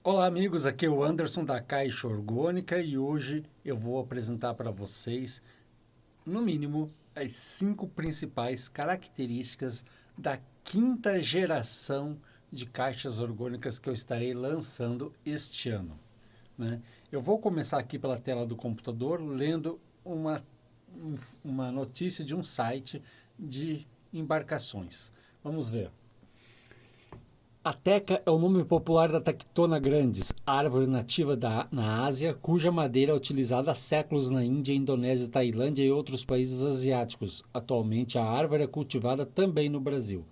Olá amigos, aqui é o Anderson da Caixa Orgânica e hoje eu vou apresentar para vocês, no mínimo, as 5 principais características da quinta geração de caixas orgânicas que eu estarei lançando este ano, né? Eu vou começar aqui pela tela do computador lendo uma notícia de um site de embarcações. Vamos ver. A teca é o nome popular da Tectona grandis, árvore nativa na Ásia, cuja madeira é utilizada há séculos na Índia, Indonésia, Tailândia e outros países asiáticos. Atualmente, a árvore é cultivada também no Brasil.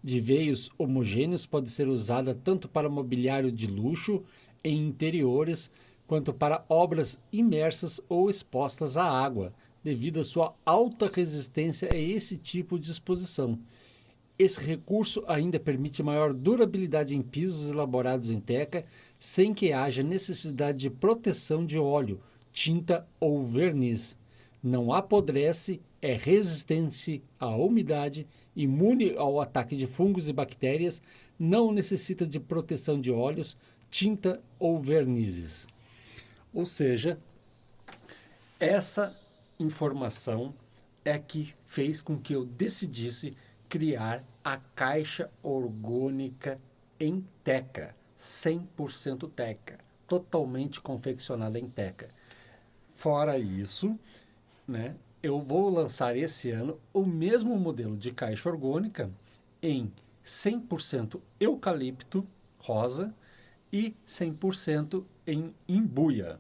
De veios homogêneos, pode ser usada tanto para mobiliário de luxo em interiores, quanto para obras imersas ou expostas à água, devido à sua alta resistência a esse tipo de exposição. Esse recurso ainda permite maior durabilidade em pisos elaborados em teca, sem que haja necessidade de proteção de óleo, tinta ou verniz. Não apodrece, é resistente à umidade, imune ao ataque de fungos e bactérias, não necessita de proteção de óleos, tinta ou vernizes. Ou seja, essa informação é que fez com que eu decidisse criar a caixa orgânica em teca, 100% teca, totalmente confeccionada em teca. Fora isso, né, eu vou lançar esse ano o mesmo modelo de caixa orgânica em 100% eucalipto rosa e 100% em imbuia.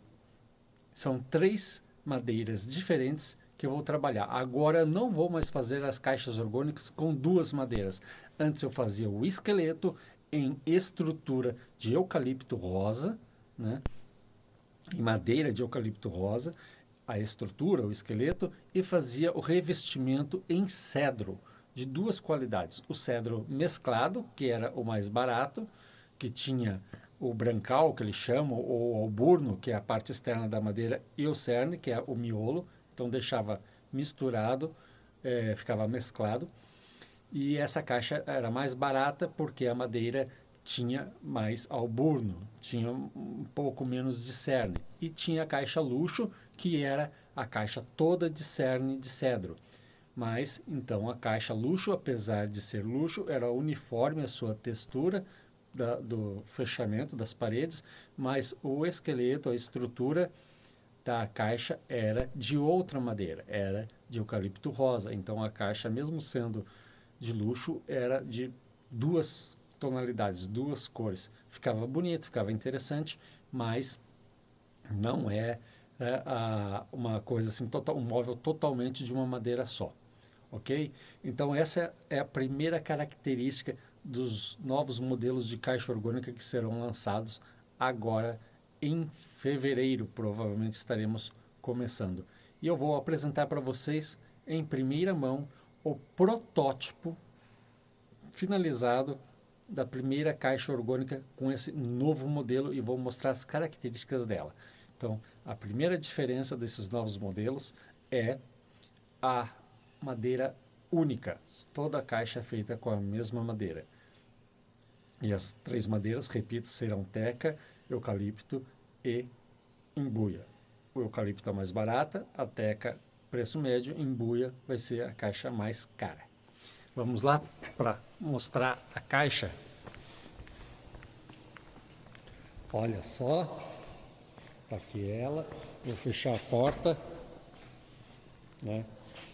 São 3 madeiras diferentes que eu vou trabalhar. Agora eu não vou mais fazer as caixas orgânicas com 2 madeiras. Antes eu fazia o esqueleto em estrutura de eucalipto rosa, né? Em madeira de eucalipto rosa, a estrutura, o esqueleto, e fazia o revestimento em cedro, de 2 qualidades. O cedro mesclado, que era o mais barato, que tinha o brancal, que eles chamam, ou o alburno, que é a parte externa da madeira, e o cerne, que é o miolo. Então deixava misturado, ficava mesclado. E essa caixa era mais barata porque a madeira tinha mais alburno, tinha um pouco menos de cerne. E tinha a caixa luxo, que era a caixa toda de cerne de cedro. Mas, então, a caixa luxo, apesar de ser luxo, era uniforme a sua textura do fechamento das paredes, mas o esqueleto, a estrutura da caixa era de outra madeira, era de eucalipto rosa. Então, a caixa, mesmo sendo de luxo, era de 2 tonalidades, 2 cores. Ficava bonito, ficava interessante, mas não uma coisa assim, um móvel totalmente de uma madeira só, ok? Então essa é a primeira característica dos novos modelos de caixa orgânica que serão lançados agora em fevereiro, provavelmente estaremos começando. E eu vou apresentar para vocês em primeira mão o protótipo finalizado da primeira caixa orgânica com esse novo modelo e vou mostrar as características dela. Então, a primeira diferença desses novos modelos é a madeira única. Toda a caixa é feita com a mesma madeira. E as 3 madeiras, repito, serão teca, eucalipto e imbuia. O eucalipto é mais barata, a teca preço médio, imbuia vai ser a caixa mais cara. Vamos lá para mostrar a caixa. Olha só, tá aqui ela. Vou fechar a porta, né?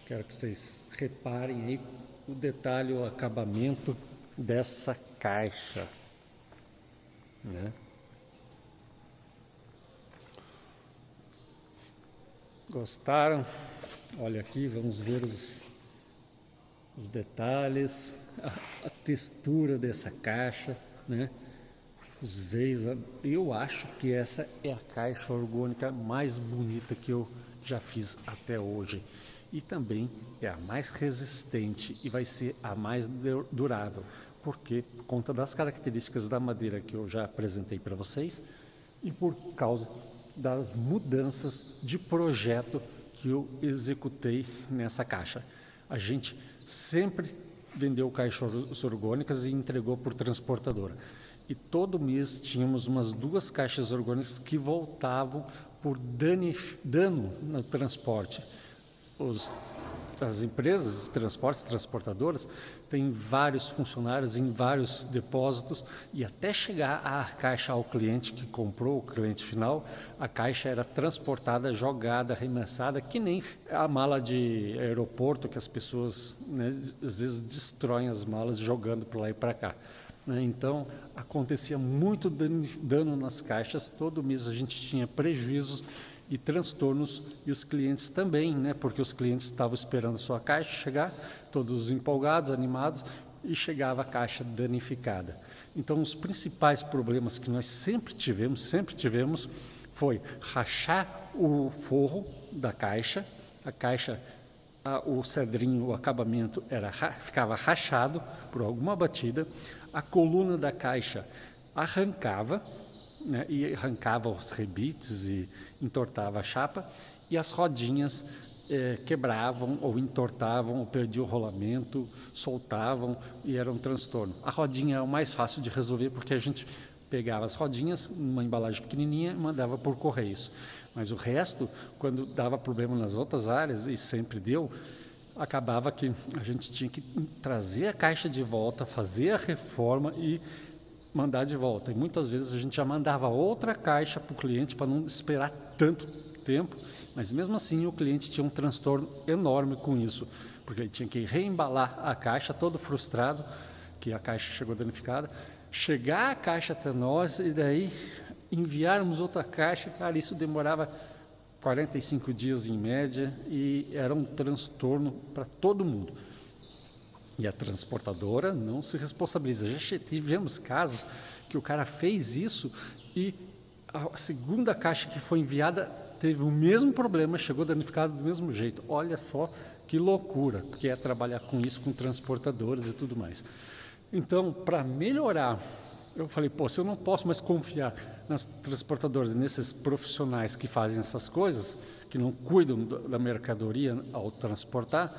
Quero que vocês reparem aí o detalhe, o acabamento dessa caixa, né? Gostaram? Olha aqui, vamos ver os detalhes, a textura dessa caixa, né? Os veios. Eu acho que essa é a caixa orgânica mais bonita que eu já fiz até hoje. E também é a mais resistente e vai ser a mais durável. Porque, por conta das características da madeira que eu já apresentei para vocês e por causa das mudanças de projeto que eu executei nessa caixa. A gente sempre vendeu caixas orgânicas e entregou por transportadora. E todo mês tínhamos umas 2 caixas orgânicas que voltavam por dano no transporte. As empresas de transportes, transportadoras, têm vários funcionários em vários depósitos e até chegar a caixa ao cliente que comprou, o cliente final, a caixa era transportada, jogada, arremessada, que nem a mala de aeroporto que as pessoas, né, às vezes destroem as malas jogando para lá e para cá. Então, acontecia muito dano nas caixas, todo mês a gente tinha prejuízos e transtornos, e os clientes também, né? Porque os clientes estavam esperando sua caixa chegar, todos empolgados, animados, e chegava a caixa danificada. Então, os principais problemas que nós sempre tivemos, foi rachar o forro da caixa, a caixa, o cedrinho, o acabamento ficava rachado por alguma batida, a coluna da caixa arrancava, né, e arrancava os rebites e entortava a chapa, e as rodinhas quebravam ou entortavam ou perdiam o rolamento, soltavam e era um transtorno. A rodinha é o mais fácil de resolver porque a gente pegava as rodinhas, uma embalagem pequenininha e mandava por correios. Mas o resto, quando dava problema nas outras áreas, e sempre deu, acabava que a gente tinha que trazer a caixa de volta, fazer a reforma e mandar de volta. E muitas vezes a gente já mandava outra caixa para o cliente para não esperar tanto tempo, mas mesmo assim o cliente tinha um transtorno enorme com isso, porque ele tinha que reembalar a caixa, todo frustrado, que a caixa chegou danificada, chegar a caixa até nós e daí enviarmos outra caixa. Cara, isso demorava 45 dias em média e era um transtorno para todo mundo. E a transportadora não se responsabiliza. Já tivemos casos que o cara fez isso e a segunda caixa que foi enviada teve o mesmo problema, chegou danificada do mesmo jeito. Olha só que loucura que é trabalhar com isso, com transportadoras e tudo mais. Então, para melhorar, eu falei, se eu não posso mais confiar nas transportadoras, nesses profissionais que fazem essas coisas, que não cuidam da mercadoria ao transportar,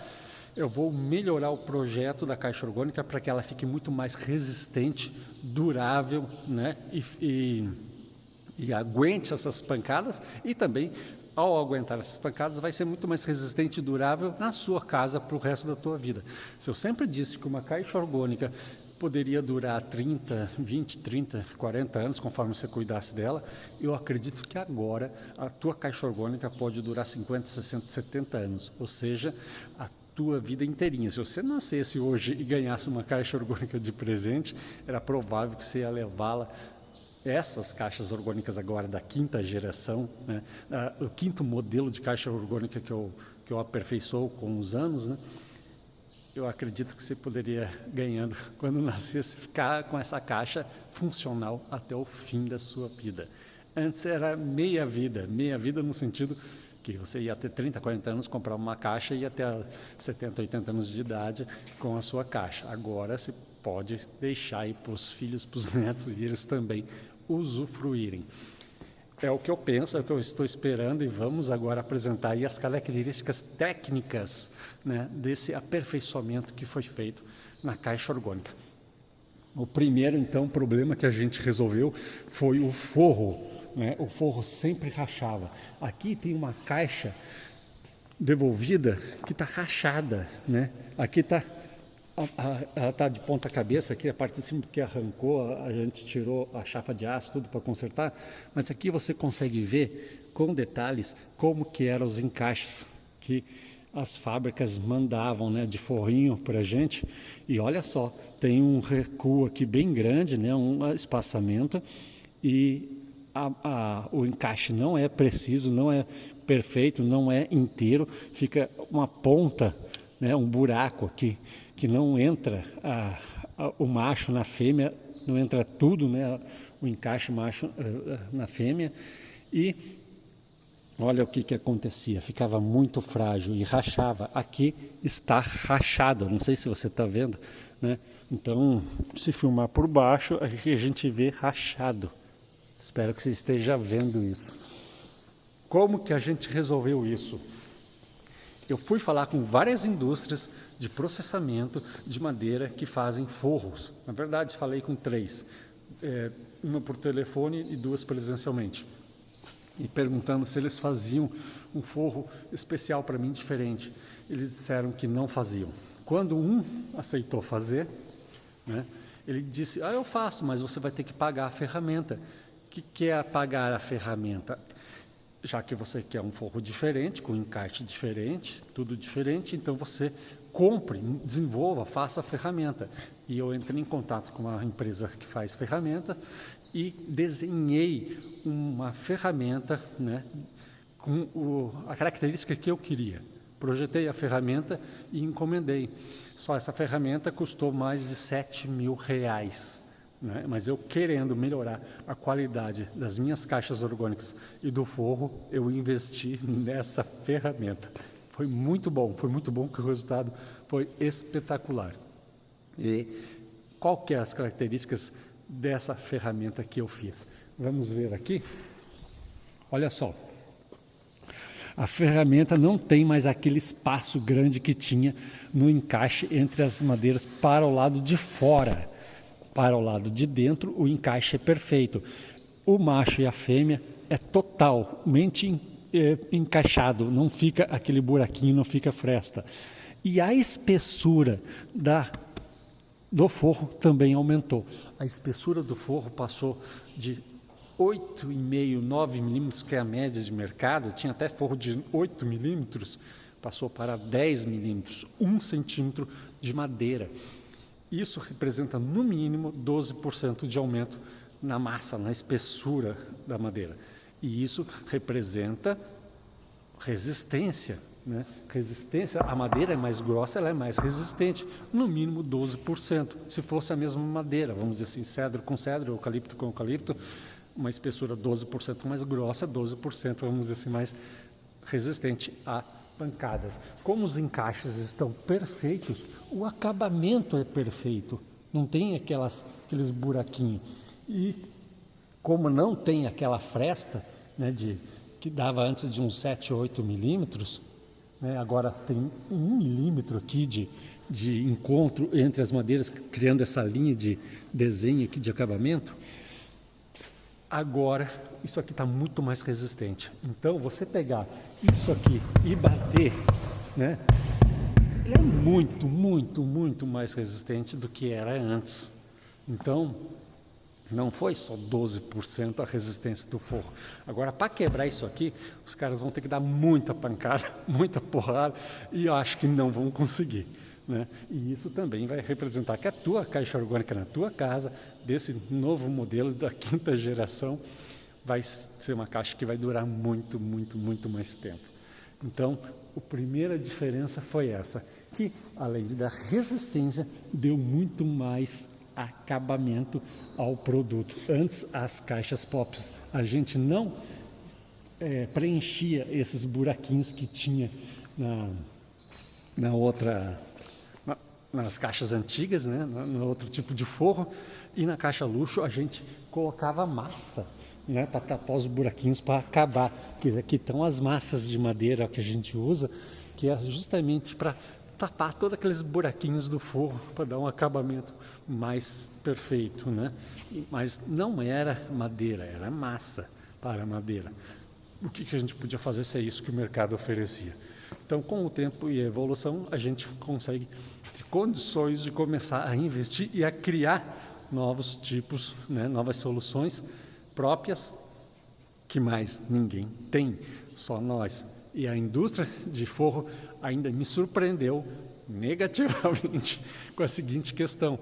eu vou melhorar o projeto da caixa orgânica para que ela fique muito mais resistente, durável, né? E aguente essas pancadas, e também, ao aguentar essas pancadas, vai ser muito mais resistente e durável na sua casa para o resto da tua vida. Se eu sempre disse que uma caixa orgânica poderia durar 30, 20, 30, 40 anos, conforme você cuidasse dela, eu acredito que agora a tua caixa orgânica pode durar 50, 60, 70 anos, ou seja, a tua vida inteirinha. Se você nascesse hoje e ganhasse uma caixa orgânica de presente, era provável que você ia levá-la, essas caixas orgânicas agora da 5ª geração, né? O 5º modelo de caixa orgânica que eu aperfeiçoo com os anos, né? Eu acredito que você poderia, ganhando, quando nascesse, ficar com essa caixa funcional até o fim da sua vida. Antes era meia vida no sentido que você ia ter 30, 40 anos, comprar uma caixa e ia ter 70, 80 anos de idade com a sua caixa. Agora você pode deixar aí para os filhos, para os netos, e eles também usufruírem. É o que eu penso, é o que eu estou esperando, e vamos agora apresentar aí as características técnicas, né, desse aperfeiçoamento que foi feito na caixa orgânica. O primeiro, então, problema que a gente resolveu foi o forro, né? O forro sempre rachava. Aqui tem uma caixa devolvida que está rachada, né? Aqui está ela está de ponta cabeça, aqui a parte de cima que arrancou, a gente tirou a chapa de aço, tudo para consertar, mas aqui você consegue ver com detalhes como que eram os encaixes que as fábricas mandavam, né, de forrinho para a gente. E olha só, tem um recuo aqui bem grande, né, um espaçamento, e o encaixe não é preciso, não é perfeito, não é inteiro, fica uma ponta, né, um buraco aqui, que não entra o macho na fêmea, não entra tudo, né, o encaixe macho na fêmea. E olha o que acontecia, ficava muito frágil e rachava. Aqui está rachado, não sei se você está vendo, né? Então, se filmar por baixo, aqui a gente vê rachado. Espero que você esteja vendo isso. Como que a gente resolveu isso? Eu fui falar com várias indústrias de processamento de madeira que fazem forros. Na verdade, falei com 3, uma por telefone e 2 presencialmente, e perguntando se eles faziam um forro especial para mim diferente. Eles disseram que não faziam. Quando um aceitou fazer, né, ele disse, eu faço, mas você vai ter que pagar a ferramenta. O que é pagar a ferramenta? Já que você quer um forro diferente, com encaixe diferente, tudo diferente, então você compre, desenvolva, faça a ferramenta. E eu entrei em contato com uma empresa que faz ferramenta e desenhei uma ferramenta, né, com a característica que eu queria. Projetei a ferramenta e encomendei. Só essa ferramenta custou mais de R$7.000. Né? Mas eu querendo melhorar a qualidade das minhas caixas orgânicas e do forro, eu investi nessa ferramenta. Foi muito bom que o resultado foi espetacular. E qual que é as características dessa ferramenta que eu fiz? Vamos ver aqui. Olha só. A ferramenta não tem mais aquele espaço grande que tinha no encaixe entre as madeiras para o lado de fora. Para o lado de dentro, o encaixe é perfeito. O macho e a fêmea é totalmente encaixado, não fica aquele buraquinho, não fica fresta. E a espessura do forro também aumentou. A espessura do forro passou de 8,5, 9 milímetros, que é a média de mercado, tinha até forro de 8 milímetros, passou para 10 milímetros, 1 centímetro de madeira. Isso representa, no mínimo, 12% de aumento na massa, na espessura da madeira. E isso representa resistência, né? Resistência, a madeira é mais grossa, ela é mais resistente, no mínimo 12%. Se fosse a mesma madeira, vamos dizer assim, cedro com cedro, eucalipto com eucalipto, uma espessura 12% mais grossa, 12%, vamos dizer assim, mais resistente a pancadas. Como os encaixes estão perfeitos, o acabamento é perfeito, não tem aqueles buraquinhos. E como não tem aquela fresta, né, que dava antes de uns 7, 8 milímetros, né, agora tem 1 milímetro aqui de encontro entre as madeiras, criando essa linha de desenho aqui de acabamento. Agora, isso aqui está muito mais resistente. Então, você pegar isso aqui e bater, né? Ele é muito, muito, muito mais resistente do que era antes. Então, não foi só 12% a resistência do forro. Agora, para quebrar isso aqui, os caras vão ter que dar muita pancada, muita porrada, e eu acho que não vão conseguir. Né? E isso também vai representar que a tua caixa orgânica na tua casa, desse novo modelo da 5ª geração, vai ser uma caixa que vai durar muito, muito, muito mais tempo. Então, a primeira diferença foi essa, que além de dar resistência, deu muito mais acabamento ao produto. Antes, as caixas POPs, a gente não preenchia esses buraquinhos que tinha nas caixas antigas, né, no outro tipo de forro, e na caixa luxo a gente colocava massa, né, para tapar os buraquinhos, para acabar, que aqui estão as massas de madeira que a gente usa, que é justamente para tapar todos aqueles buraquinhos do forro, para dar um acabamento mais perfeito, né? Mas não era madeira, era massa para madeira. O que a gente podia fazer se é isso que o mercado oferecia? Então, com o tempo e a evolução, a gente consegue ter condições de começar a investir e a criar novos tipos, né, novas soluções próprias que mais ninguém tem, só nós. E a indústria de forro ainda me surpreendeu negativamente com a seguinte questão: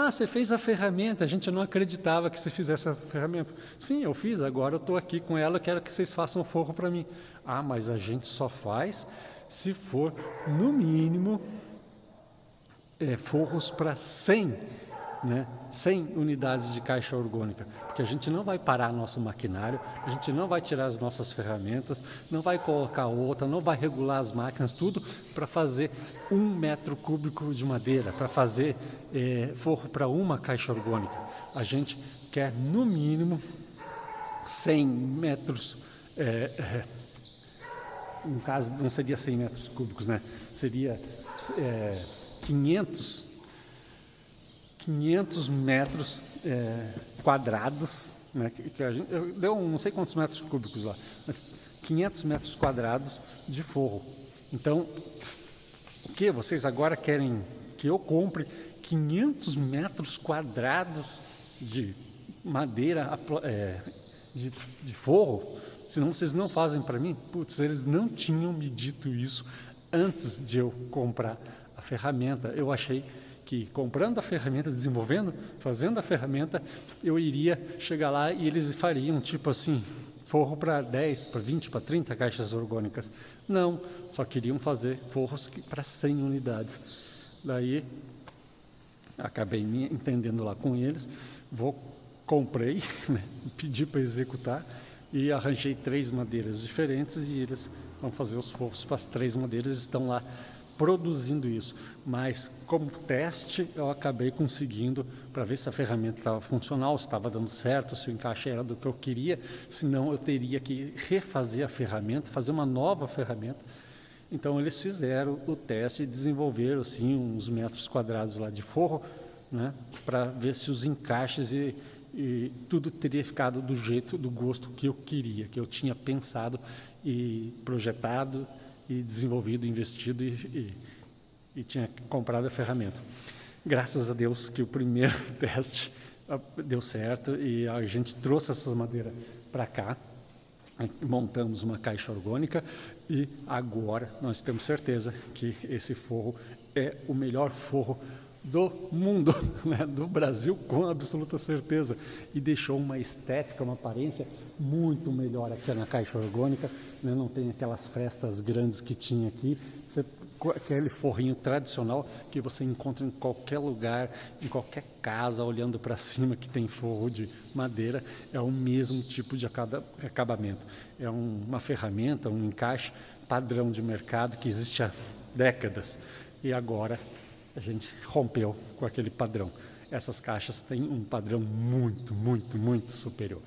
você fez a ferramenta, a gente não acreditava que você fizesse a ferramenta. Sim, eu fiz, agora eu estou aqui com ela, quero que vocês façam forro para mim. Mas a gente só faz se for, no mínimo, forros para 100, né? 100 unidades de caixa orgânica, porque a gente não vai parar nosso maquinário, a gente não vai tirar as nossas ferramentas, não vai colocar outra, não vai regular as máquinas, tudo para fazer 1 metro cúbico de madeira, para fazer forro para uma caixa orgânica. A gente quer, no mínimo, 100 metros, no caso não seria 100 metros cúbicos, né? Seria 500 metros quadrados, né, deu não sei quantos metros cúbicos lá, mas 500 metros quadrados de forro. Então, o que vocês agora querem que eu compre 500 metros quadrados de madeira, de forro? Senão vocês não fazem para mim? Putz, eles não tinham me dito isso antes de eu comprar a ferramenta. Eu achei que comprando a ferramenta, desenvolvendo, fazendo a ferramenta, eu iria chegar lá e eles fariam tipo assim, forro para 10, para 20, para 30 caixas orgânicas. Não, só queriam fazer forros para 100 unidades. Daí, acabei me entendendo lá com eles, comprei, né, pedi para executar e arranjei 3 madeiras diferentes e eles vão fazer os forros para as 3 madeiras, estão lá produzindo isso. Mas como teste eu acabei conseguindo para ver se a ferramenta estava funcional, se estava dando certo, se o encaixe era do que eu queria, senão eu teria que refazer a ferramenta, fazer uma nova ferramenta. Então eles fizeram o teste e desenvolveram assim uns metros quadrados lá de forro, né, para ver se os encaixes e tudo teria ficado do jeito, do gosto que eu queria, que eu tinha pensado e projetado e desenvolvido, investido e tinha comprado a ferramenta. Graças a Deus que o primeiro teste deu certo e a gente trouxe essas madeiras para cá, montamos uma caixa orgânica e agora nós temos certeza que esse forro é o melhor forro do mundo, né? Do Brasil, com absoluta certeza, e deixou uma estética, uma aparência muito melhor aqui na caixa orgânica, né? Não tem aquelas frestas grandes que tinha aqui, aquele forrinho tradicional que você encontra em qualquer lugar, em qualquer casa, olhando para cima que tem forro de madeira, é o mesmo tipo de acabamento, é uma ferramenta, um encaixe padrão de mercado que existe há décadas, e agora a gente rompeu com aquele padrão. Essas caixas têm um padrão muito, muito, muito superior.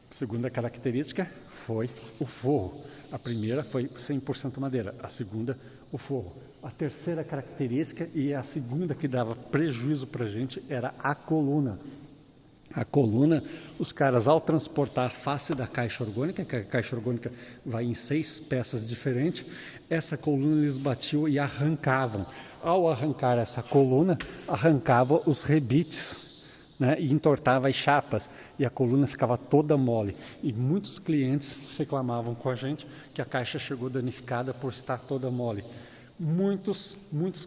A segunda característica foi o forro. A primeira foi 100% madeira, a segunda, o forro. A terceira característica, e a segunda que dava prejuízo para a gente, era a coluna. A coluna, os caras, ao transportar a face da caixa orgânica, que a caixa orgânica vai em 6 peças diferentes, essa coluna eles batiam e arrancavam. Ao arrancar essa coluna, arrancava os rebites, né, e entortava as chapas, e a coluna ficava toda mole. E muitos clientes reclamavam com a gente que a caixa chegou danificada por estar toda mole. Muitos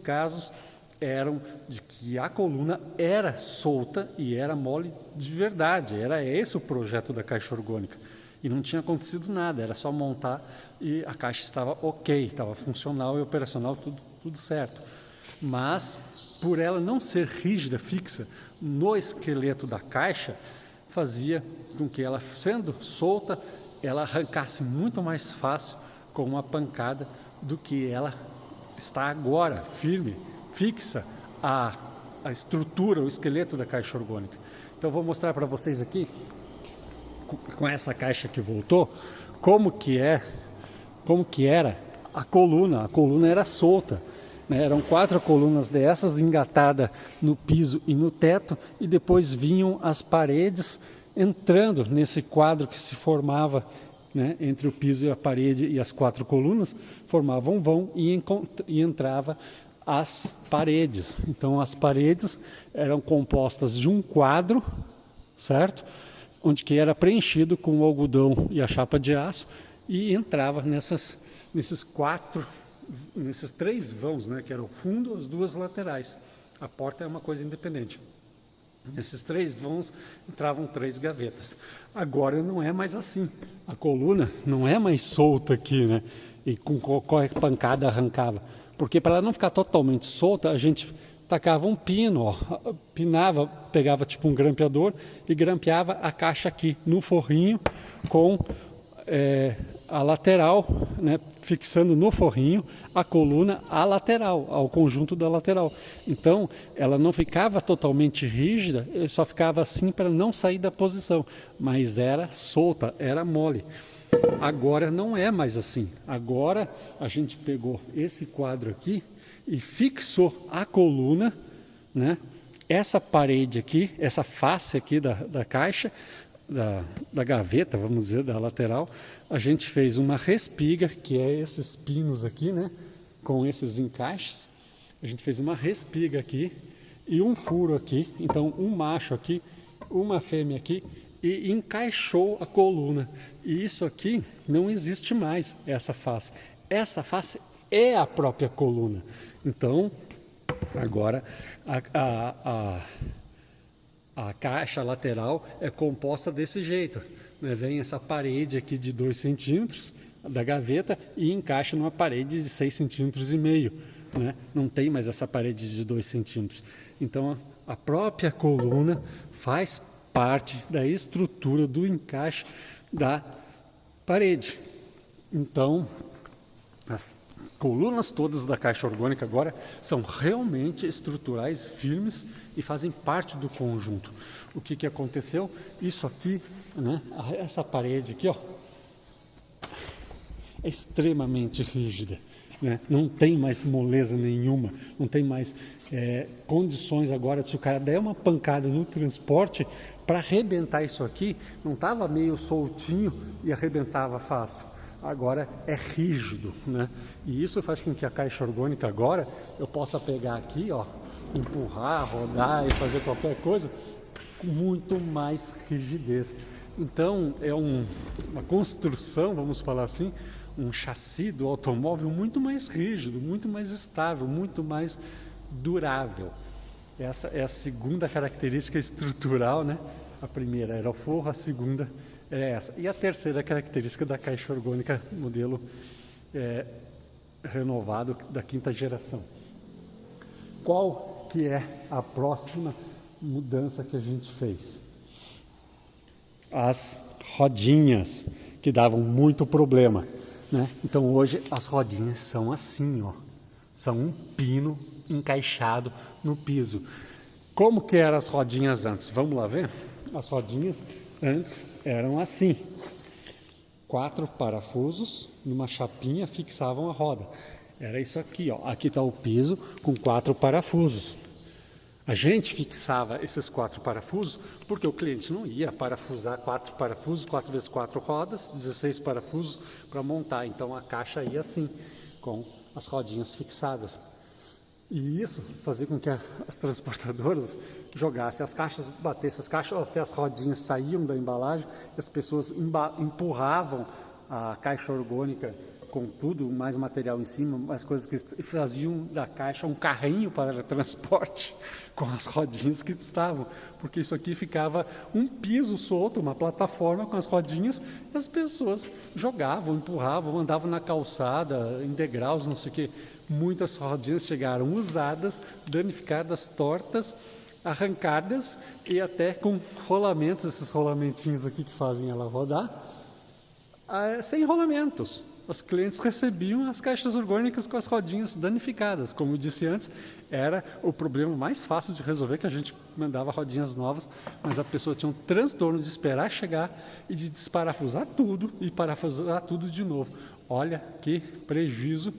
casos eram de que a coluna era solta e era mole de verdade. Era esse o projeto da caixa orgânica. E não tinha acontecido nada, era só montar e a caixa estava ok, estava funcional e operacional, tudo certo. Mas, por ela não ser rígida, fixa, no esqueleto da caixa, fazia com que ela, sendo solta, ela arrancasse muito mais fácil com uma pancada do que ela está agora, firme, fixa a estrutura, o esqueleto da caixa orgânica. Então vou mostrar para vocês aqui, com essa caixa que voltou, como que era a coluna. A coluna era solta, né? Eram 4 colunas dessas engatadas no piso e no teto, e depois vinham as paredes entrando nesse quadro que se formava, né, entre o piso e a parede, e as 4 colunas formavam um vão e entrava as paredes. Então as paredes eram compostas de um quadro, certo? Onde que era preenchido com o algodão e a chapa de aço, e entrava nesses 3 vãos, né, que era o fundo, as 2 laterais. A porta é uma coisa independente. Nesses 3 vãos entravam 3 gavetas. Agora não é mais assim. A coluna não é mais solta aqui, né? E com qualquer pancada arrancava. Porque para ela não ficar totalmente solta, a gente tacava um pino, ó, pinava, pegava tipo um grampeador e grampeava a caixa aqui no forrinho com a lateral, né, fixando no forrinho a coluna à lateral, ao conjunto da lateral. Então ela não ficava totalmente rígida, só ficava assim para não sair da posição, mas era solta, era mole. Agora não é mais assim. Agora a gente pegou esse quadro aqui e fixou a coluna, né? Essa parede aqui, essa face aqui da caixa, da gaveta, vamos dizer, da lateral, a gente fez uma respiga, que é esses pinos aqui, né? Com esses encaixes, a gente fez uma respiga aqui e um furo aqui, então um macho aqui, uma fêmea aqui, e encaixou a coluna. E isso aqui não existe mais, essa face. Essa face é a própria coluna. Então, agora a caixa lateral é composta desse jeito, né? Vem essa parede aqui de 2 centímetros da gaveta e encaixa numa parede de 6,5 centímetros, né? Não tem mais essa parede de 2 centímetros. Então a própria coluna faz parte da estrutura do encaixe da parede. Então as colunas todas da caixa orgânica agora são realmente estruturais, firmes e fazem parte do conjunto. O que aconteceu? Isso aqui, né? Essa parede aqui, ó, é extremamente rígida, né? Não tem mais moleza nenhuma, não tem mais condições agora. Se o cara der uma pancada no transporte para arrebentar isso aqui, não estava meio soltinho e arrebentava fácil. Agora é rígido, né? E isso faz com que a caixa orgânica agora eu possa pegar aqui, ó, empurrar, rodar e fazer qualquer coisa com muito mais rigidez. Então é uma construção, vamos falar assim, um chassi do automóvel muito mais rígido, muito mais estável, muito mais durável. Essa é a segunda característica estrutural, né? A primeira era o forro, a segunda é essa. E a terceira característica da caixa orgânica modelo renovado da 5ª geração. Qual que é a próxima mudança que a gente fez? As rodinhas, que davam muito problema, né? Então hoje as rodinhas são assim, ó. São um pino encaixado no piso. Como que eram as rodinhas antes? Vamos lá ver? As rodinhas antes eram assim. 4 parafusos numa chapinha fixavam a roda. Era isso aqui, ó. Aqui está o piso com 4 parafusos. A gente fixava esses 4 parafusos porque o cliente não ia parafusar 4 parafusos, 4 vezes 4 rodas, 16 parafusos para montar. Então a caixa ia assim, com as rodinhas fixadas. E isso fazia com que as transportadoras jogassem as caixas, batessem as caixas, até as rodinhas saíam da embalagem, e as pessoas empurravam a caixa orgânica com tudo, mais material em cima, mais coisas que faziam da caixa um carrinho para transporte com as rodinhas que estavam, porque isso aqui ficava um piso solto, uma plataforma com as rodinhas, e as pessoas jogavam, empurravam, andavam na calçada, em degraus, não sei o que. Muitas rodinhas chegaram usadas, danificadas, tortas, arrancadas e até com rolamentos, esses rolamentinhos aqui que fazem ela rodar, sem rolamentos. Os clientes recebiam as caixas orgânicas com as rodinhas danificadas. Como eu disse antes, era o problema mais fácil de resolver, que a gente mandava rodinhas novas, mas a pessoa tinha um transtorno de esperar chegar e de desparafusar tudo e parafusar tudo de novo. Olha que prejuízo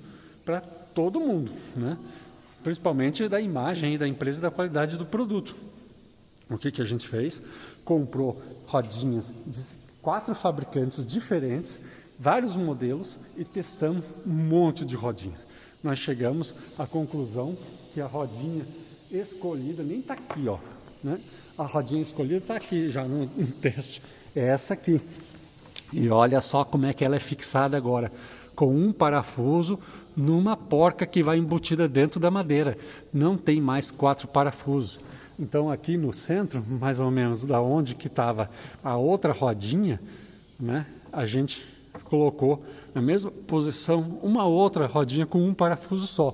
para todo mundo, né? Principalmente da imagem da empresa e da qualidade do produto. O que a gente fez? Comprou rodinhas de 4 fabricantes diferentes, vários modelos, e testamos um monte de rodinhas. Nós chegamos à conclusão que a rodinha escolhida nem está aqui, ó, né? A rodinha escolhida está aqui já no teste, é essa aqui. E olha só como é que ela é fixada agora, com um parafuso numa porca que vai embutida dentro da madeira. Não tem mais 4 parafusos. Então aqui no centro, mais ou menos da onde que estava a outra rodinha, né, a gente colocou na mesma posição uma outra rodinha com um parafuso só.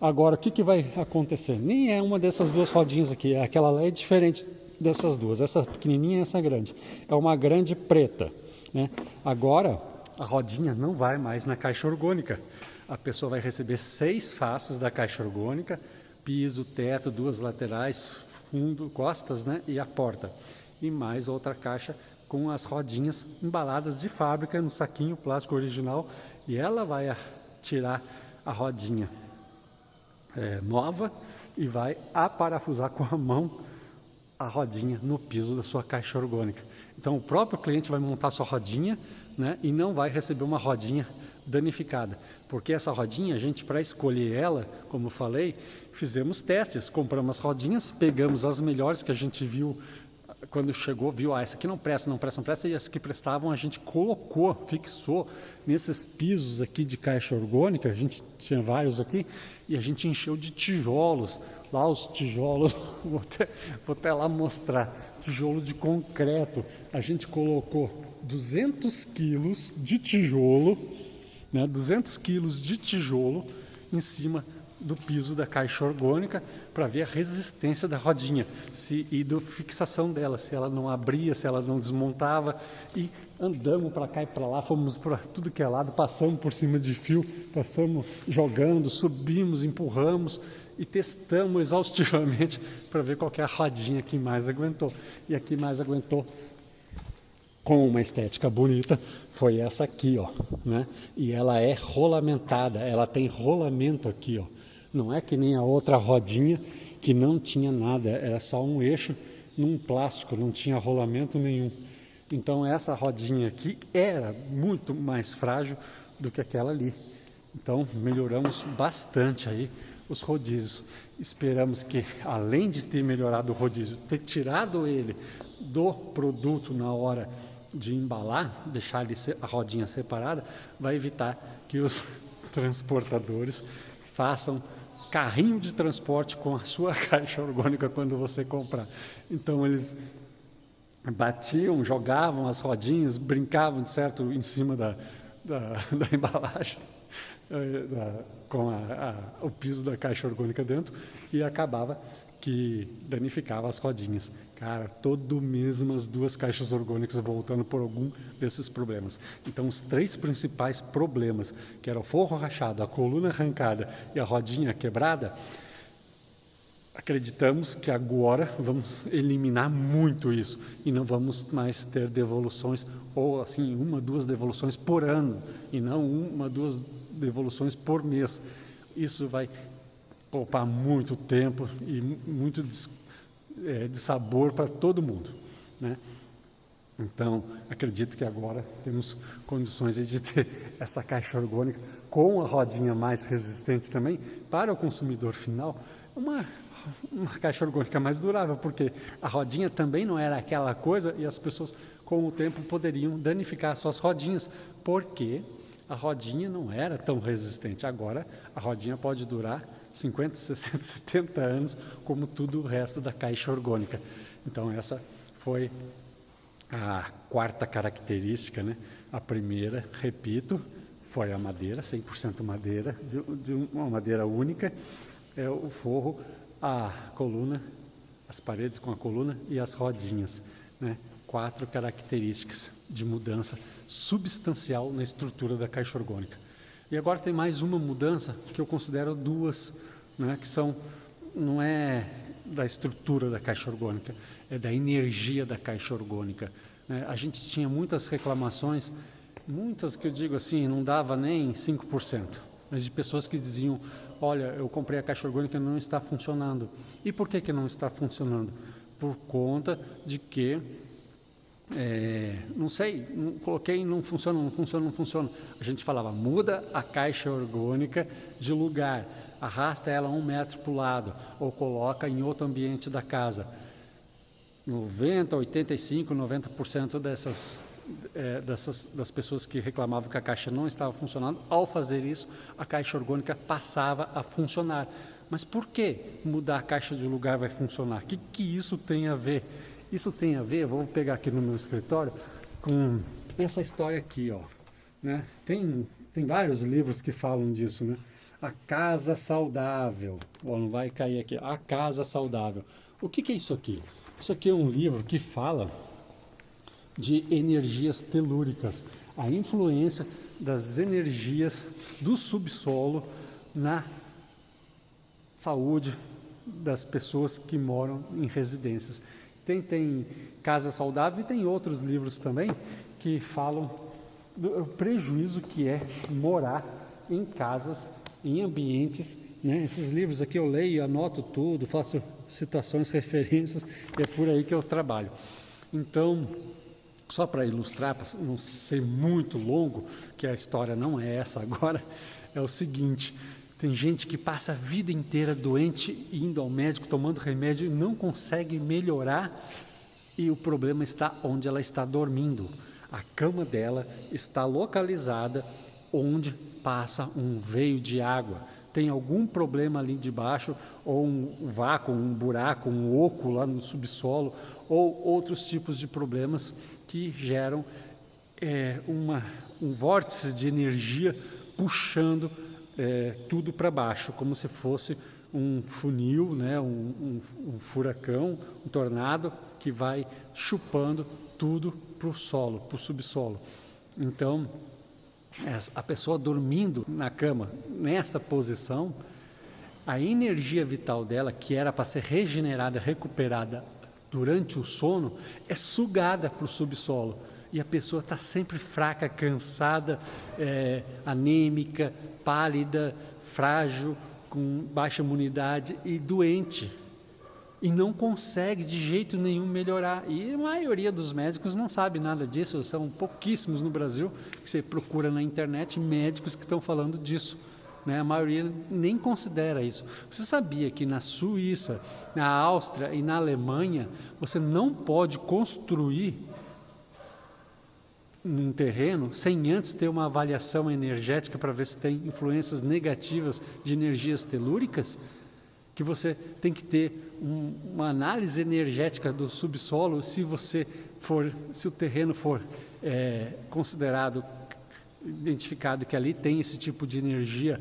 Agora o que vai acontecer? Nem é uma dessas duas rodinhas aqui, aquela lá é diferente dessas duas, essa pequenininha e essa grande. É uma grande preta, né? Agora a rodinha não vai mais na caixa orgânica. A pessoa vai receber 6 faces da caixa orgânica, piso, teto, 2 laterais, fundo, costas, né, e a porta. E mais outra caixa com as rodinhas embaladas de fábrica no saquinho plástico original, e ela vai tirar a rodinha nova e vai aparafusar com a mão a rodinha no piso da sua caixa orgânica. Então o próprio cliente vai montar sua rodinha, né, e não vai receber uma rodinha danificada, porque essa rodinha, a gente, para escolher ela, como eu falei, fizemos testes, compramos as rodinhas, pegamos as melhores que a gente viu quando chegou, viu, essa aqui não presta, não presta, não presta, e as que prestavam a gente colocou, fixou nesses pisos aqui de caixa orgânica, a gente tinha vários aqui, e a gente encheu de tijolos. Lá os tijolos, vou até lá mostrar, tijolo de concreto, a gente colocou 200 quilos de tijolo, né, 200 quilos de tijolo em cima do piso da caixa orgânica para ver a resistência da rodinha e da fixação dela, se ela não abria, se ela não desmontava, e andamos para cá e para lá, fomos para tudo que é lado, passamos por cima de fio, passamos jogando, subimos, empurramos e testamos exaustivamente para ver qual que é a rodinha que mais aguentou. E a que mais aguentou com uma estética bonita foi essa aqui, ó, né? E ela é rolamentada, ela tem rolamento aqui, ó. Não é que nem a outra rodinha que não tinha nada, era só um eixo num plástico, não tinha rolamento nenhum. Então essa rodinha aqui era muito mais frágil do que aquela ali. Então melhoramos bastante aí os rodízios. Esperamos que, além de ter melhorado o rodízio, ter tirado ele do produto na hora de embalar, deixar ele a rodinha separada, vai evitar que os transportadores façam carrinho de transporte com a sua caixa orgânica quando você comprar. Então eles batiam, jogavam as rodinhas, brincavam de certo em cima da embalagem, com o piso da caixa orgânica dentro, e acabava que danificava as rodinhas. Cara, todo mês umas 2 caixas orgânicas voltando por algum desses problemas. Então os 3 principais problemas, que era o forro rachado, a coluna arrancada e a rodinha quebrada, acreditamos que agora vamos eliminar muito isso e não vamos mais ter devoluções, ou assim, 1, 2 devoluções por ano, e não 1, 2 devoluções por mês. Isso vai poupar muito tempo e muito de sabor para todo mundo, né? Então, acredito que agora temos condições de ter essa caixa orgânica com a rodinha mais resistente também para o consumidor final, uma caixa orgânica mais durável, porque a rodinha também não era aquela coisa e as pessoas com o tempo poderiam danificar suas rodinhas, porque a rodinha não era tão resistente. Agora a rodinha pode durar 50, 60, 70 anos, como tudo o resto da caixa orgânica. Então essa foi a 4ª característica, né? A primeira, repito, foi a madeira, 100% madeira, de uma madeira única, o forro, a coluna, as paredes com a coluna e as rodinhas, né? 4 características de mudança substancial na estrutura da caixa orgânica. E agora tem mais uma mudança que eu considero 2, né, que não é da estrutura da caixa orgânica, é da energia da caixa orgânica. A gente tinha muitas reclamações, muitas que eu digo assim, não dava nem 5%, mas de pessoas que diziam: olha, eu comprei a caixa orgânica e não está funcionando. E por que não está funcionando? Por conta de que não sei, coloquei, não funciona. A gente falava: muda a caixa orgânica de lugar, arrasta ela 1 metro para o lado ou coloca em outro ambiente da casa. 90, 85, 90% das pessoas que reclamavam que a caixa não estava funcionando, ao fazer isso, a caixa orgânica passava a funcionar. Mas por que mudar a caixa de lugar vai funcionar? O que isso tem a ver? Isso tem a ver, eu vou pegar aqui no meu escritório, com essa história aqui, ó, né? Tem vários livros que falam disso, né? A Casa Saudável, não vai cair aqui, A Casa Saudável. O que é isso aqui? Isso aqui é um livro que fala de energias telúricas, a influência das energias do subsolo na saúde das pessoas que moram em residências. Tem Casa Saudável e tem outros livros também que falam do prejuízo que é morar em casas em ambientes, né? Esses livros aqui eu leio, anoto tudo, faço citações, referências, e é por aí que eu trabalho. Então, só para ilustrar, para não ser muito longo, que a história não é essa agora, é o seguinte: tem gente que passa a vida inteira doente, indo ao médico, tomando remédio e não consegue melhorar, e o problema está onde ela está dormindo. A cama dela está localizada onde passa um veio de água. Tem algum problema ali de baixo, ou um vácuo, um buraco, um oco lá no subsolo, ou outros tipos de problemas que geram um vórtice de energia puxando tudo para baixo, como se fosse um funil, né? um furacão, um tornado que vai chupando tudo para o solo, para o subsolo. Então, a pessoa dormindo na cama, nessa posição, a energia vital dela, que era para ser regenerada, recuperada durante o sono, é sugada para o subsolo. E a pessoa está sempre fraca, cansada, anêmica, pálida, frágil, com baixa imunidade e doente. E não consegue de jeito nenhum melhorar. E a maioria dos médicos não sabe nada disso. São pouquíssimos no Brasil que você procura na internet médicos que estão falando disso, né? A maioria nem considera isso. Você sabia que na Suíça, na Áustria e na Alemanha você não pode construir num terreno sem antes ter uma avaliação energética para ver se tem influências negativas de energias telúricas? Que você tem que ter uma análise energética do subsolo, se o terreno for considerado, identificado que ali tem esse tipo de energia,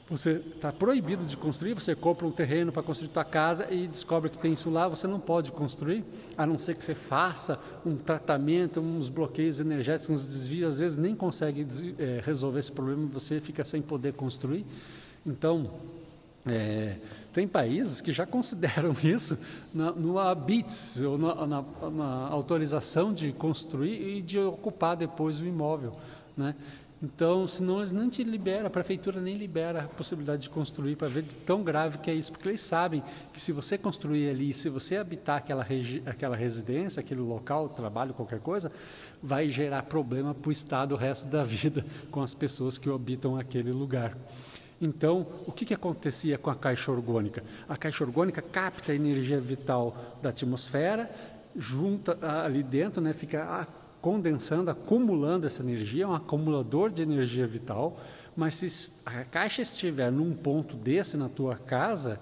você está proibido de construir. Você compra um terreno para construir sua casa e descobre que tem isso lá, você não pode construir, a não ser que você faça um tratamento, uns bloqueios energéticos, uns desvios, às vezes nem consegue resolver esse problema, você fica sem poder construir. Então, tem países que já consideram isso no habite, ou na autorização de construir e de ocupar depois o imóvel, né? Então, senão eles não te liberam, a prefeitura nem libera a possibilidade de construir, para ver de tão grave que é isso, porque eles sabem que se você construir ali, se você habitar aquela residência, aquele local, trabalho, qualquer coisa, vai gerar problema para o Estado o resto da vida com as pessoas que habitam aquele lugar. Então, o que acontecia com a caixa orgânica? A caixa orgânica capta a energia vital da atmosfera, junta ali dentro, né, fica condensando, acumulando essa energia, é um acumulador de energia vital, mas se a caixa estiver num ponto desse na tua casa,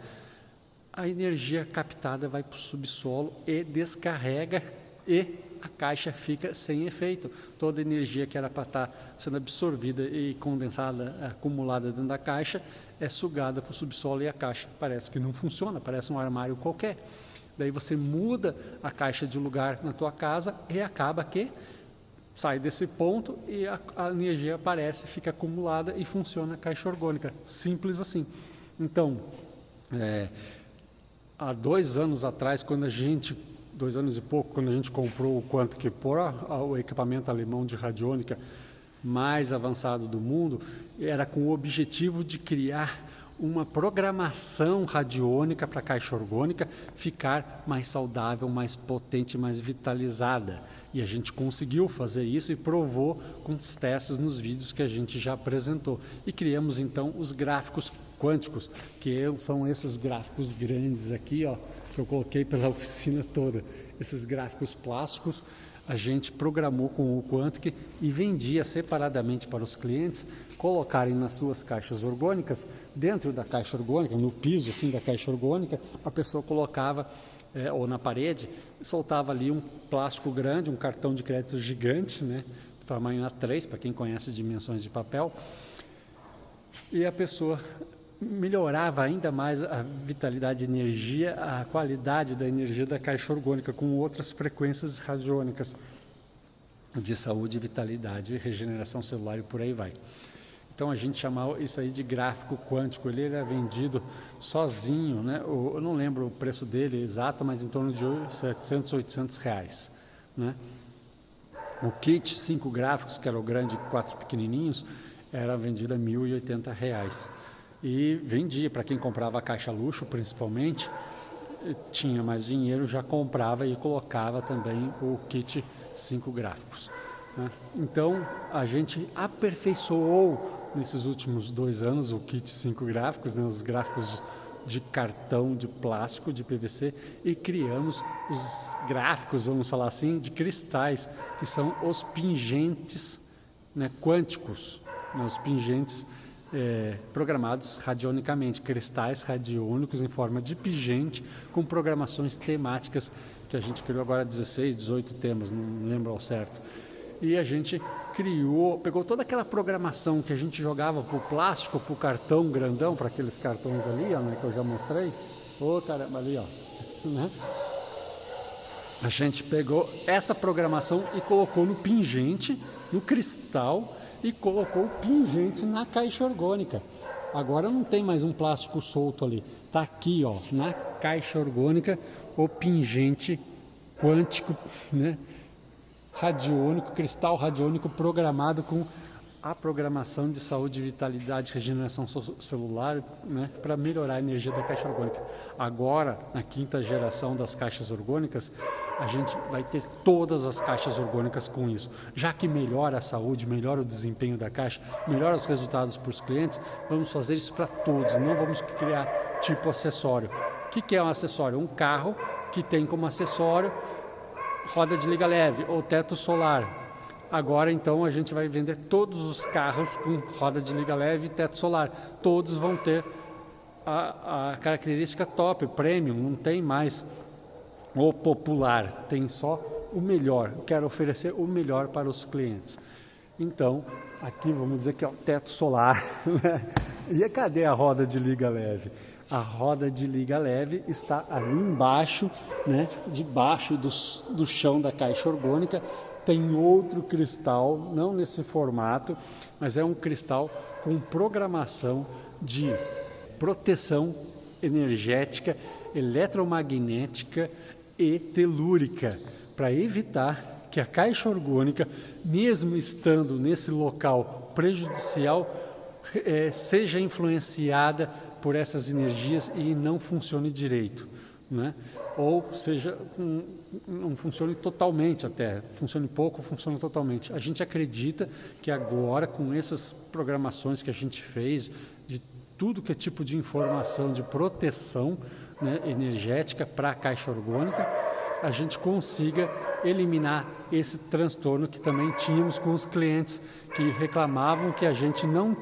a energia captada vai para o subsolo e descarrega, e a caixa fica sem efeito. Toda a energia que era para estar sendo absorvida e condensada, acumulada dentro da caixa, é sugada para o subsolo e a caixa parece que não funciona, parece um armário qualquer. Daí você muda a caixa de lugar na tua casa e acaba que sai desse ponto e a energia aparece, fica acumulada e funciona a caixa orgânica. Simples assim. Então, há 2 anos atrás, 2 anos e pouco, quando a gente comprou o Quantic Pro, o equipamento alemão de radiônica mais avançado do mundo, era com o objetivo de criar uma programação radiônica para a caixa orgânica ficar mais saudável, mais potente, mais vitalizada. E a gente conseguiu fazer isso e provou com os testes nos vídeos que a gente já apresentou. E criamos então os gráficos quânticos, que são esses gráficos grandes aqui, ó, que eu coloquei pela oficina toda. Esses gráficos plásticos a gente programou com o Quantic e vendia separadamente para os clientes colocarem nas suas caixas orgânicas. Dentro da caixa orgânica, no piso assim da caixa orgânica, a pessoa colocava, ou na parede, soltava ali um plástico grande, um cartão de crédito gigante, né, tamanho A3, para quem conhece dimensões de papel, e a pessoa melhorava ainda mais a vitalidade de energia, a qualidade da energia da caixa orgânica com outras frequências radiônicas de saúde, vitalidade, regeneração celular e por aí vai. Então a gente chamava isso aí de gráfico quântico. Ele era vendido sozinho, né? Eu não lembro o preço dele exato, mas em torno de 700, 800 reais, né? O kit 5 gráficos, que era o grande e 4 pequenininhos, era vendido a R$ 1.080. e vendia. Para quem comprava a caixa luxo, principalmente, tinha mais dinheiro, já comprava e colocava também o kit 5 gráficos, né? Então, a gente aperfeiçoou nesses últimos 2 anos o kit 5 gráficos, né? Os gráficos de cartão, de plástico, de PVC, e criamos os gráficos, vamos falar assim, de cristais, que são os pingentes, né, quânticos, né, os pingentes programados radionicamente, cristais radiônicos em forma de pingente, com programações temáticas, que a gente criou agora 16, 18 temas, não lembro ao certo. E a gente pegou toda aquela programação que a gente jogava para o plástico, para o cartão grandão, para aqueles cartões ali, ó, né, que eu já mostrei. Ô, caramba, ali, ó. Né? A gente pegou essa programação e colocou no pingente, no cristal, e colocou o pingente na caixa orgânica. Agora não tem mais um plástico solto ali. Tá aqui, ó, na caixa orgânica, o pingente quântico, né? Radiônico, cristal radiônico programado com a programação de saúde, vitalidade, regeneração celular, né, para melhorar a energia da caixa orgânica. Agora, na 5ª geração das caixas orgânicas, a gente vai ter todas as caixas orgânicas com isso. Já que melhora a saúde, melhora o desempenho da caixa, melhora os resultados para os clientes, vamos fazer isso para todos, não vamos criar tipo acessório. O que é um acessório? Um carro que tem como acessório roda de liga leve ou teto solar. Agora, então, a gente vai vender todos os carros com roda de liga leve e teto solar. Todos vão ter a característica top, premium, não tem mais o popular, tem só o melhor. Eu quero oferecer o melhor para os clientes. Então, aqui vamos dizer que é o teto solar. Né? E cadê a roda de liga leve? A roda de liga leve está ali embaixo, né? Debaixo do chão da caixa orgânica. Tem outro cristal, não nesse formato, mas é um cristal com programação de proteção energética, eletromagnética e telúrica, para evitar que a caixa orgânica, mesmo estando nesse local prejudicial, seja influenciada por essas energias e não funcione direito, né? Ou seja, não funcione totalmente até, funcione pouco, funcione totalmente. A gente acredita que agora, com essas programações que a gente fez, de tudo que é tipo de informação de proteção, né, energética para a caixa orgânica, a gente consiga eliminar esse transtorno que também tínhamos com os clientes que reclamavam que a gente não,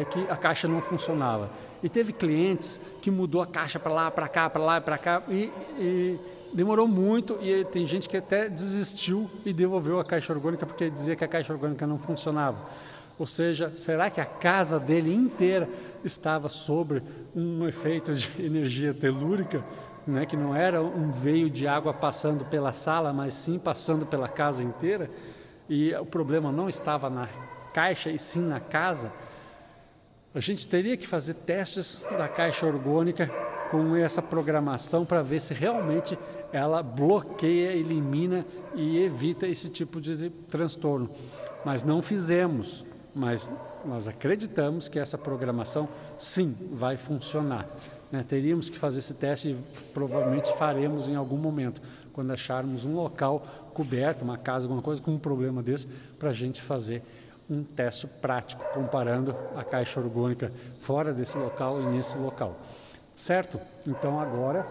que a caixa não funcionava. E teve clientes que mudou a caixa para lá, para cá, para lá, para cá, e demorou muito, e tem gente que até desistiu e devolveu a caixa orgânica porque dizia que a caixa orgânica não funcionava. Ou seja, será que a casa dele inteira estava sob um efeito de energia telúrica, né, que não era um veio de água passando pela sala, mas sim passando pela casa inteira? E o problema não estava na caixa e sim na casa? A gente teria que fazer testes da caixa orgânica com essa programação para ver se realmente ela bloqueia, elimina e evita esse tipo de transtorno. Mas não fizemos, mas nós acreditamos que essa programação sim vai funcionar, né? Teríamos que fazer esse teste e provavelmente faremos em algum momento, quando acharmos um local coberto, uma casa, alguma coisa com um problema desse, para a gente fazer um teste prático, comparando a caixa orgânica fora desse local e nesse local. Certo? Então agora,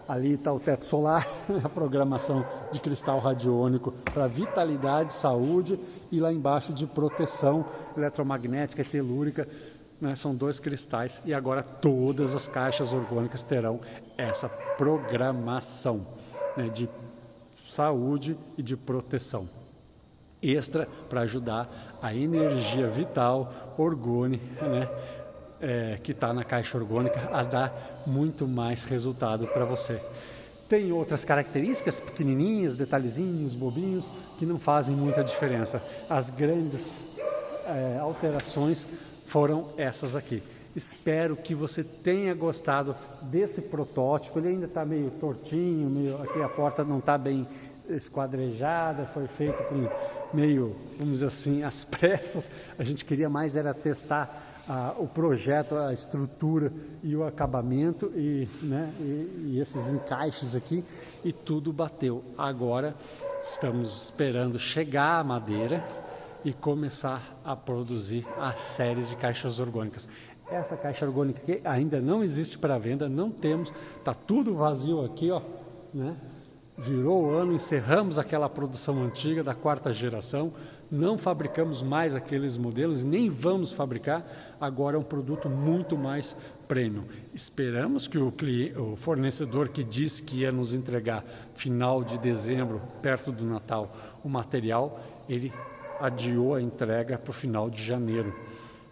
ali está o teto solar, a programação de cristal radiônico para vitalidade, saúde, e lá embaixo de proteção eletromagnética e telúrica, né? São 2 cristais, e agora todas as caixas orgânicas terão essa programação, né, de saúde e de proteção extra para ajudar a energia vital orgânica, né, que está na caixa orgânica, a dar muito mais resultado para você. Tem outras características pequenininhas, detalhezinhos, bobinhos, que não fazem muita diferença. As grandes alterações foram essas aqui. Espero que você tenha gostado desse protótipo. Ele ainda está meio tortinho, aqui a porta não está bem esquadrejada, foi feito com meio, vamos dizer assim, às pressas. A gente queria mais era testar o projeto, a estrutura e o acabamento e esses encaixes aqui, e tudo bateu. Agora estamos esperando chegar a madeira e começar a produzir as séries de caixas orgânicas. Essa caixa orgânica aqui ainda não existe para venda, não temos, tá tudo vazio aqui, ó, né? Virou o ano, encerramos aquela produção antiga da 4ª geração, não fabricamos mais aqueles modelos, nem vamos fabricar. Agora é um produto muito mais premium. Esperamos que o fornecedor que disse que ia nos entregar final de dezembro, perto do Natal, o material, ele adiou a entrega para o final de janeiro.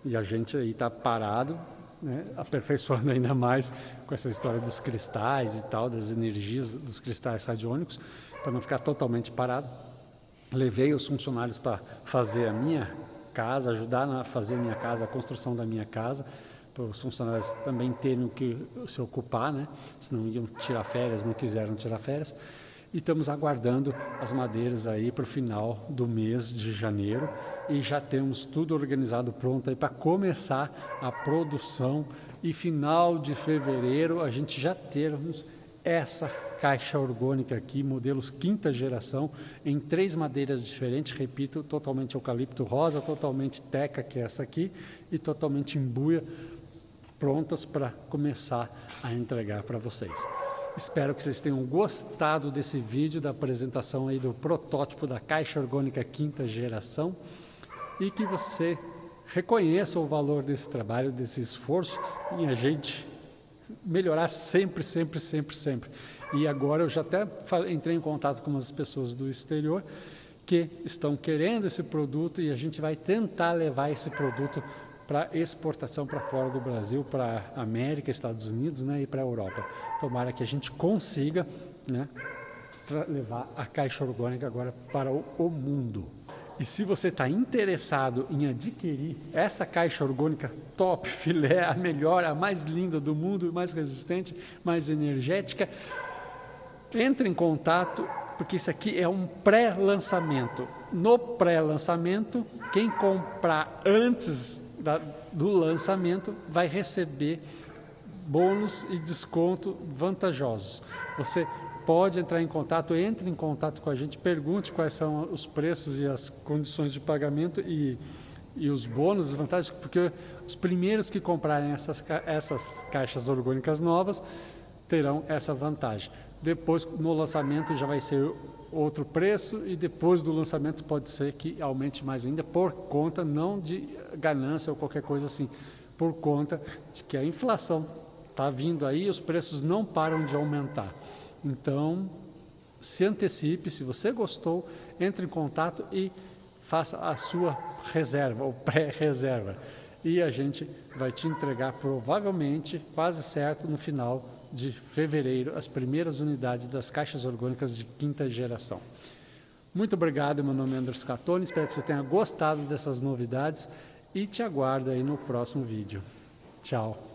E a gente aí está parado, né, aperfeiçoando ainda mais com essa história dos cristais e tal, das energias dos cristais radiônicos, para não ficar totalmente parado. Levei os funcionários para fazer a minha casa, ajudar a fazer a minha casa, a construção da minha casa, para os funcionários também terem o que se ocupar, né? Senão iam tirar férias, não quiseram tirar férias. E estamos aguardando as madeiras aí para o final do mês de janeiro, e já temos tudo organizado pronto aí para começar a produção, e final de fevereiro a gente já termos essa caixa orgânica aqui, modelos 5ª geração, em 3 madeiras diferentes, repito, totalmente eucalipto rosa, totalmente teca, que é essa aqui, e totalmente embuia, prontas para começar a entregar para vocês. Espero que vocês tenham gostado desse vídeo, da apresentação aí do protótipo da caixa orgânica 5ª geração, e que você reconheça o valor desse trabalho, desse esforço em a gente melhorar sempre, sempre, sempre, sempre. E agora eu já até entrei em contato com umas pessoas do exterior que estão querendo esse produto, e a gente vai tentar levar esse produto para exportação para fora do Brasil, para América, Estados Unidos, né, e para a Europa. Tomara que a gente consiga, né, levar a caixa orgânica agora para o mundo. E se você está interessado em adquirir essa caixa orgânica top, filé, a melhor, a mais linda do mundo, mais resistente, mais energética, entre em contato, porque isso aqui é um pré-lançamento. No pré-lançamento, quem comprar antes do lançamento vai receber bônus e desconto vantajosos. Você pode entrar em contato, entre em contato com a gente, pergunte quais são os preços e as condições de pagamento e os bônus, as vantagens, porque os primeiros que comprarem essas caixas orgânicas novas terão essa vantagem. Depois, no lançamento, já vai ser outro preço, e depois do lançamento pode ser que aumente mais ainda, por conta não de ganância ou qualquer coisa assim, por conta de que a inflação está vindo aí e os preços não param de aumentar. Então, se antecipe, se você gostou, entre em contato e faça a sua reserva ou pré-reserva. E a gente vai te entregar provavelmente, quase certo, no final de fevereiro, as primeiras unidades das caixas orgânicas de 5ª geração. Muito obrigado, meu nome é Anderson Catoni, espero que você tenha gostado dessas novidades e te aguardo aí no próximo vídeo. Tchau!